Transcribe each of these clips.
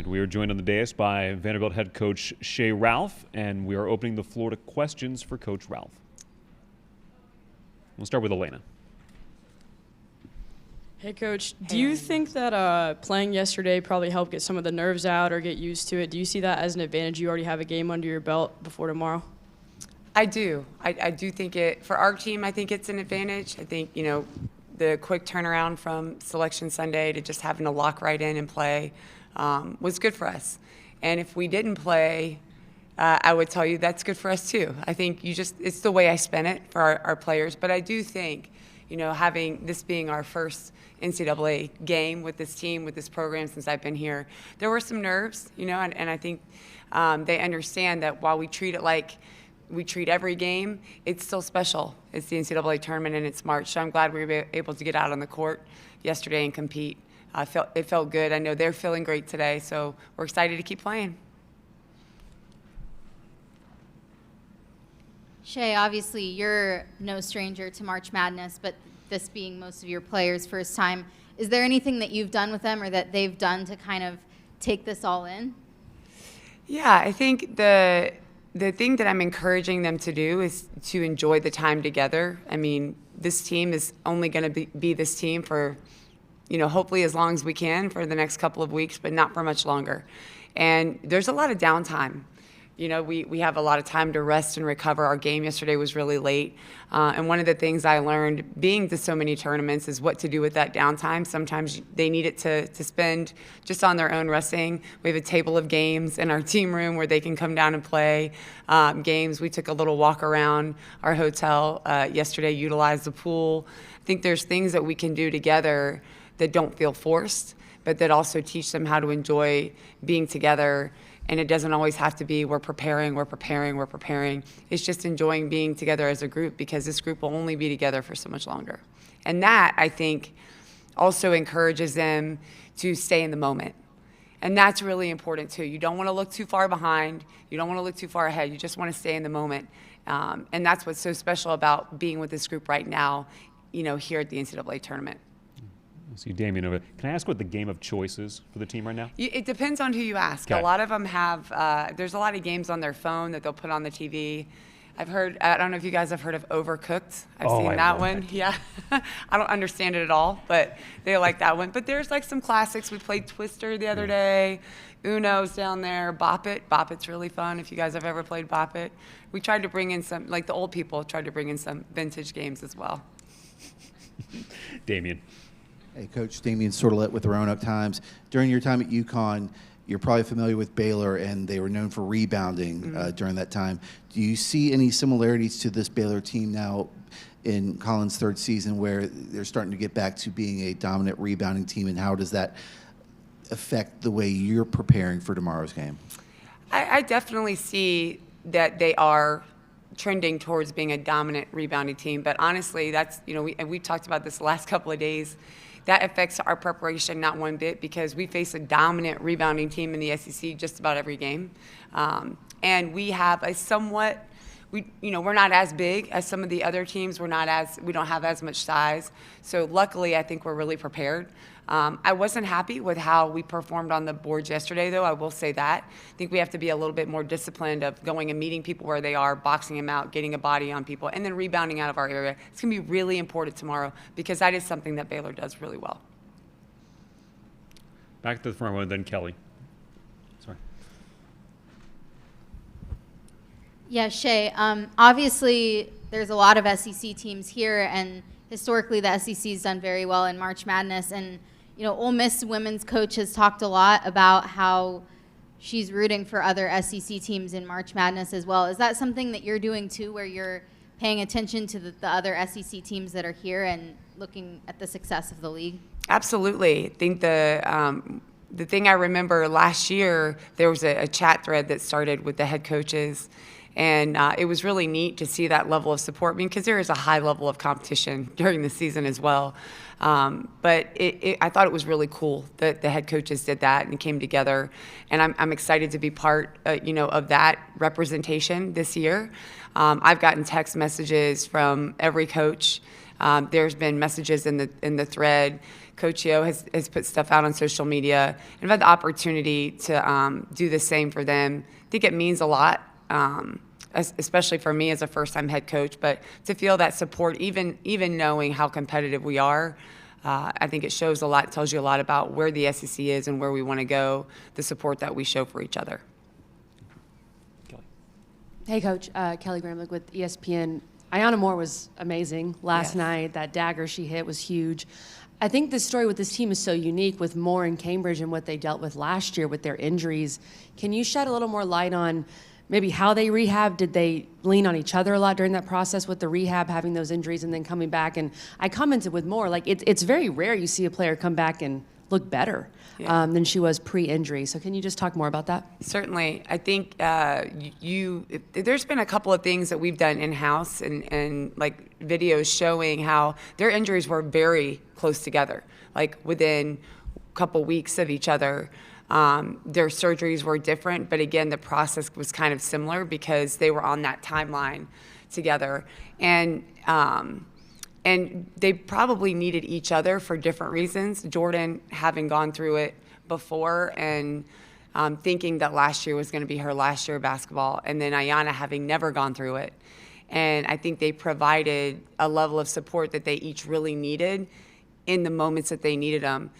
We are joined on the dais by Vanderbilt head coach Shea Ralph, and we are opening the floor to questions for Coach Ralph. We'll start with Elena. Hey, Coach. Do you think that playing yesterday probably helped get some of the nerves out or get used to it? Do you see that as an advantage? You already have a game under your belt before tomorrow? I do. I do think for our team, I think it's an advantage. I think, the quick turnaround from Selection Sunday to just having to lock right in and play was good for us. And if we didn't play, I would tell you that's good for us too. I think it's the way I spent it for our players. But I do think, having this being our first NCAA game with this team, with this program since I've been here, there were some nerves, and I think they understand that while we treat it like we treat every game, it's still special. It's the NCAA tournament and it's March, so I'm glad we were able to get out on the court yesterday and compete. It felt good. I know they're feeling great today, so we're excited to keep playing. Shea, obviously you're no stranger to March Madness, but this being most of your players' first time, is there anything that you've done with them or that they've done to kind of take this all in? Yeah, I think the thing that I'm encouraging them to do is to enjoy the time together. I mean, this team is only going to be this team for, hopefully as long as we can for the next couple of weeks, but not for much longer. And there's a lot of downtime. We have a lot of time to rest and recover. Our game yesterday was really late. And one of the things I learned being to so many tournaments is what to do with that downtime. Sometimes they need it to spend just on their own resting. We have a table of games in our team room where they can come down and play games. We took a little walk around our hotel yesterday, utilized the pool. I think there's things that we can do together that don't feel forced, but that also teach them how to enjoy being together. And it doesn't always have to be we're preparing. It's just enjoying being together as a group because this group will only be together for so much longer. And that, I think, also encourages them to stay in the moment. And that's really important too. You don't want to look too far behind. You don't want to look too far ahead. You just want to stay in the moment. And that's what's so special about being with this group right now, here at the NCAA tournament. I see Damien over there. Can I ask what the game of choice is for the team right now? It depends on who you ask. Okay. A lot of them have, there's a lot of games on their phone that they'll put on the TV. I don't know if you guys have heard of Overcooked. I've seen that one. Yeah. I don't understand it at all, but they like that one. But there's like some classics. We played Twister the other day. Uno's down there. Bop It. Bop It's really fun if you guys have ever played Bop It. We tried to bring in some, like the old people tried to bring in some vintage games as well. Damien. Hey, Coach, Damien Sordelet with the Roanoke Times. During your time at UConn, you're probably familiar with Baylor, and they were known for rebounding during that time. Do you see any similarities to this Baylor team now in Collins' third season where they're starting to get back to being a dominant rebounding team, and how does that affect the way you're preparing for tomorrow's game? I definitely see that they are trending towards being a dominant rebounding team, but honestly, that's, we've talked about this the last couple of days. That affects our preparation not one bit because we face a dominant rebounding team in the SEC just about every game. And we have a somewhat, we're not as big as some of the other teams. We don't have as much size. So luckily, I think we're really prepared. I wasn't happy with how we performed on the boards yesterday, though. I will say that. I think we have to be a little bit more disciplined of going and meeting people where they are, boxing them out, getting a body on people, and then rebounding out of our area. It's going to be really important tomorrow because that is something that Baylor does really well. Back to the front row, then Kelly. Sorry. Yeah, Shea, obviously there's a lot of SEC teams here, and historically the SEC's done very well in March Madness. And Ole Miss women's coach has talked a lot about how she's rooting for other SEC teams in March Madness as well. Is that something that you're doing too, where you're paying attention to the other SEC teams that are here and looking at the success of the league? Absolutely. I think the thing I remember last year, there was a chat thread that started with the head coaches. And it was really neat to see that level of support, because there is a high level of competition during the season as well. But I thought it was really cool that the head coaches did that and came together. And I'm excited to be part, of that representation this year. I've gotten text messages from every coach. There's been messages in the thread. Coach Yo has put stuff out on social media, and I've had the opportunity to do the same for them. I think it means a lot, especially for me as a first-time head coach, but to feel that support, even knowing how competitive we are, I think it shows a lot. It tells you a lot about where the SEC is and where we want to go, the support that we show for each other. Kelly. Hey, Coach. Kelly Gramlich with ESPN. Ayanna Moore was amazing last Yes. night. That dagger she hit was huge. I think the story with this team is so unique with Moore and Cambridge and what they dealt with last year with their injuries. Can you shed a little more light on maybe how they rehabbed? Did they lean on each other a lot during that process with the rehab, having those injuries and then coming back? And I commented with Moore, like it's very rare you see a player come back and look better than she was pre-injury. So can you just talk more about that? Certainly. I think there's been a couple of things that we've done in-house and like videos showing how their injuries were very close together, like within a couple weeks of each other. Their surgeries were different, but again, the process was kind of similar because they were on that timeline together. And they probably needed each other for different reasons. Jordan having gone through it before and thinking that last year was going to be her last year of basketball, and then Ayanna having never gone through it. And I think they provided a level of support that they each really needed in the moments that they needed them.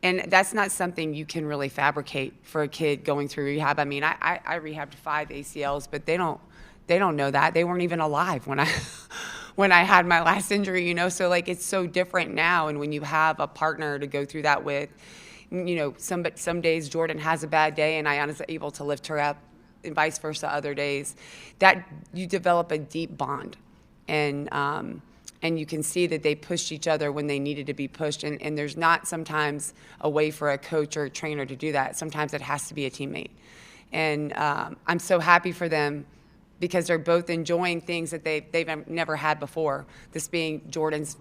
And that's not something you can really fabricate for a kid going through rehab. I mean, I rehabbed 5 ACLs, but they don't know that. They weren't even alive when I had my last injury, you know? So, like, it's so different now. And when you have a partner to go through that with, you know, some days Jordan has a bad day and Ayanna's able to lift her up and vice versa other days, that you develop a deep bond. And you can see that they pushed each other when they needed to be pushed. And there's not sometimes a way for a coach or a trainer to do that. Sometimes it has to be a teammate. And I'm so happy for them because they're both enjoying things that they've never had before. This being Jordan's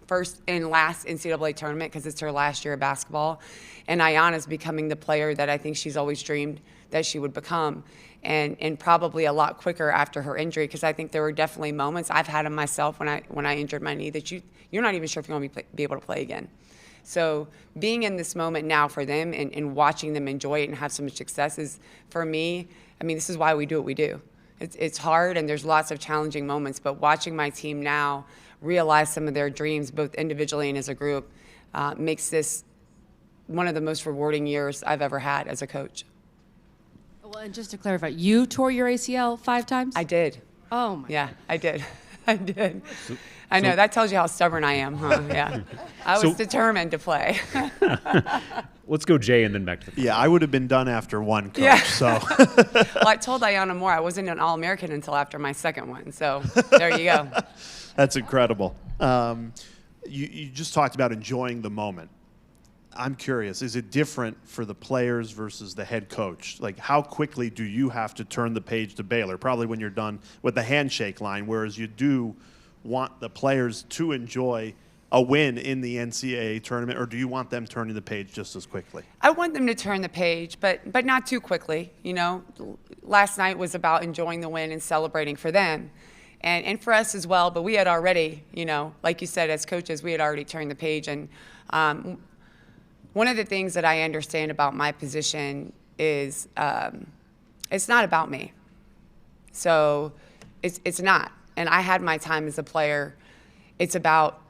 first and last NCAA tournament because it's her last year of basketball. And Ayanna's becoming the player that I think she's always dreamed that she would become. And probably a lot quicker after her injury, because I think there were definitely moments I've had them myself when I injured my knee that you're not even sure if you're going to be able to play again. So being in this moment now for them and watching them enjoy it and have so much success is, for me, I mean, this is why we do what we do. It's hard and there's lots of challenging moments, but watching my team now realize some of their dreams, both individually and as a group, makes this one of the most rewarding years I've ever had as a coach. Well, and just to clarify, you tore your ACL 5 times? I did. Oh, my. Yeah, I did. I did. I know, that tells you how stubborn I am, huh? Yeah. I was determined to play. Let's go Jay and then back to the Yeah, I would have been done after one, Coach. Yeah. So Well, I told Ayanna Moore I wasn't an All-American until after my second one. So there you go. that's incredible. You just talked about enjoying the moment. I'm curious, is it different for the players versus the head coach? Like, how quickly do you have to turn the page to Baylor? Probably when you're done with the handshake line, whereas you do want the players to enjoy a win in the NCAA tournament, or do you want them turning the page just as quickly? I want them to turn the page, but not too quickly. You know, last night was about enjoying the win and celebrating for them. And for us as well, but we had already, you know, like you said, as coaches, we had already turned the page. And one of the things that I understand about my position is it's not about me. So it's not. And I had my time as a player. It's about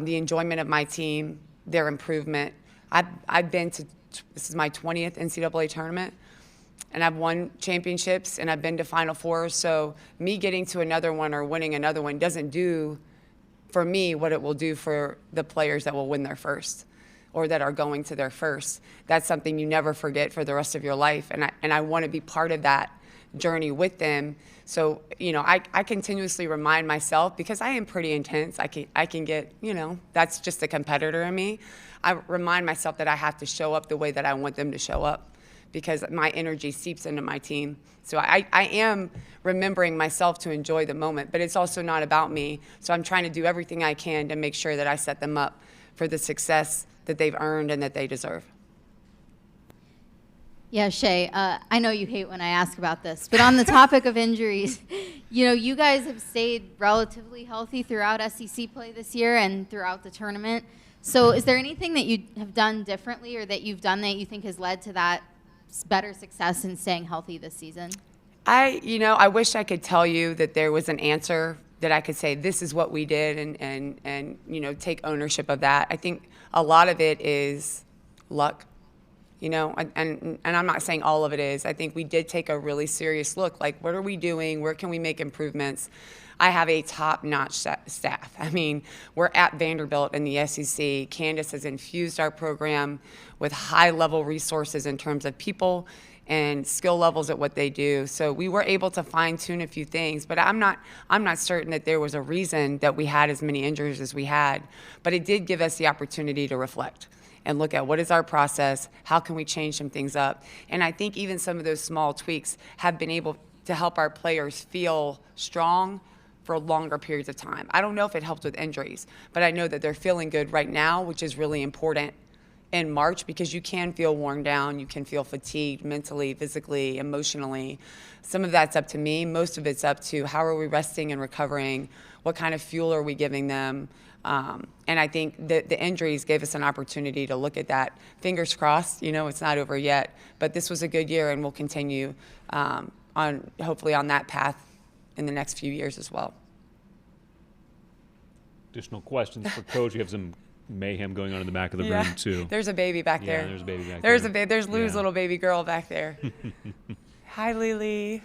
the enjoyment of my team, their improvement. I've been to, this is my 20th NCAA tournament, and I've won championships, and I've been to Final Fours. So me getting to another one or winning another one doesn't do for me what it will do for the players that will win their first or that are going to their first. That's something you never forget for the rest of your life. And I want to be part of that journey with them. So, you know, I continuously remind myself, because I am pretty intense, I can get, you know, that's just the competitor in me. I remind myself that I have to show up the way that I want them to show up, because my energy seeps into my team. So I am remembering myself to enjoy the moment, but it's also not about me. So I'm trying to do everything I can to make sure that I set them up for the success that they've earned and that they deserve. Yeah, Shea, I know you hate when I ask about this, but on the topic of injuries, you know, you guys have stayed relatively healthy throughout SEC play this year and throughout the tournament. So is there anything that you have done differently or that you've done that you think has led to that better success in staying healthy this season? I wish I could tell you that there was an answer that I could say, this is what we did and take ownership of that. I think a lot of it is luck, and I'm not saying all of it is. I think we did take a really serious look, like what are we doing? Where can we make improvements? I have a top-notch staff. I mean, we're at Vanderbilt in the SEC. Candace has infused our program with high-level resources in terms of people and skill levels at what they do. So we were able to fine-tune a few things, but I'm not certain that there was a reason that we had as many injuries as we had. But it did give us the opportunity to reflect and look at what is our process, how can we change some things up. And I think even some of those small tweaks have been able to help our players feel strong for longer periods of time. I don't know if it helped with injuries, but I know that they're feeling good right now, which is really important in March, because you can feel worn down, you can feel fatigued mentally, physically, emotionally. Some of that's up to me. Most of it's up to how are we resting and recovering, what kind of fuel are we giving them. And I think that the injuries gave us an opportunity to look at that. Fingers crossed, it's not over yet, but this was a good year and we'll continue hopefully on that path in the next few years as well. Additional questions for Coach? We have some mayhem going on in the back of the room too. There's a baby back there. Yeah, there's a baby back there. there. There's Lou's little baby girl back there. Hi, Lily.